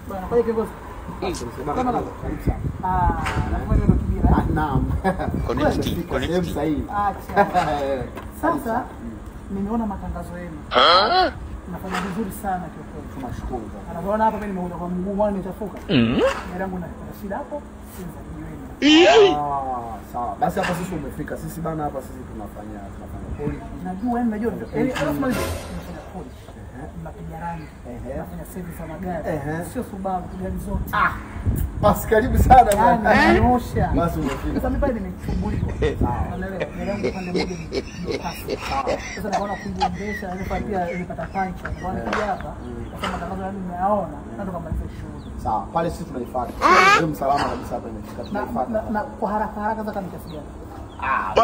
Bwana kwa kiongozi. Kama na karibu sana. Nafanya ndo Kibira. Naam. Connect sahihi. Acha. Sasa nimeona matangazo yenu. Nafanya vizuri sana kwa kweli. Tunashukuru. Anaona hapa mimi nimeuda kwa mguu wangu nimechafuka. Gari yangu na shida hapo, sinza jiweni. Sawa. Basi hapa sisi umefika. Sisi bana hapa sisi tunafanya polish. Najua najua. Lazima nifanye polish. Napiga rangi. Nafanya service ya magari. Sio Subaru, gari zote. Basi karibu sana bwana. Nyosha. Basi umefika. Sasa mimi pale nimechumbuliwa. Unaelewa? Gari yangu pande moja ni kasi. Sasa naona kuiendesha, nilipatia nilipata pancha. Bwana kuja hapa. Sasa matangazo yangu nimeyaona. Ndio kama hizo shughuli. Sawa. Pale sisi tunaifuata. Ndio msalama kabisa hapa imefika. Tunaifuata. Na kwa haraka za kama kiasi gani?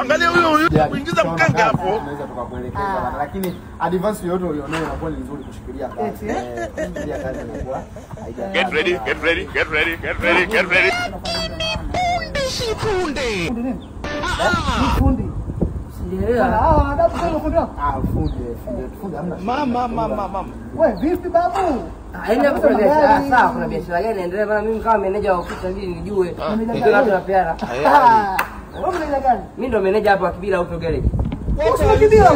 Angalia huyo kuingiza mkanga hapo. Tunaweza tukakuelekeza lakini advance yote ulionayo inakuwa ni nzuri kushikilia kazi. Kushikilia kazi inakuwa haija. Get ready. Fundi nini? Fundi. Sielewa. Fundi hamna. Mama. Wewe vipi babu? Haina kuendesha sawa, kuna biashara gani inaendelea bana? Mimi kama meneja wa ofisi ndio nijue. Ndio watu wapeana. Wewe meneja gani? Mimi ndo meneja hapa wa Kibira Auto Garage. Wewe Kibira?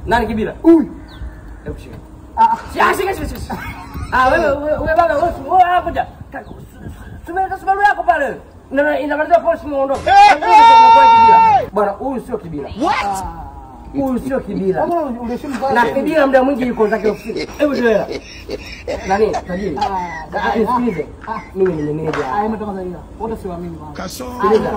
Nani Kibira? Huyu. Hebu shika. Shika. Wewe baba wewe hapo ja. Tumeka Subaru yako pale. Inamaliza polish muondoke. Bwana huyu sio Kibira. Huyu sio Kibira. Na Kibira muda mwingi yuko zake ofisi. Hebu ndio. Nani? Tajiri. Nisikilize. Mimi ni meneja. Imetoka zaidi. Wote siwaamini bwana. Sikiliza.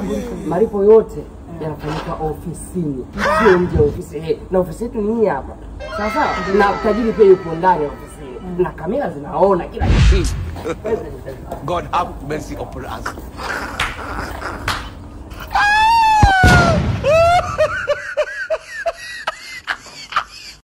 Malipo yote yanafanyika ofisini. Sio nje ya ofisi. Na ofisi yetu ni hii hapa. Sasa na tajiri pia yuko ndani ya ofisi. Na kamera zinaona kila kitu. God have mercy upon us.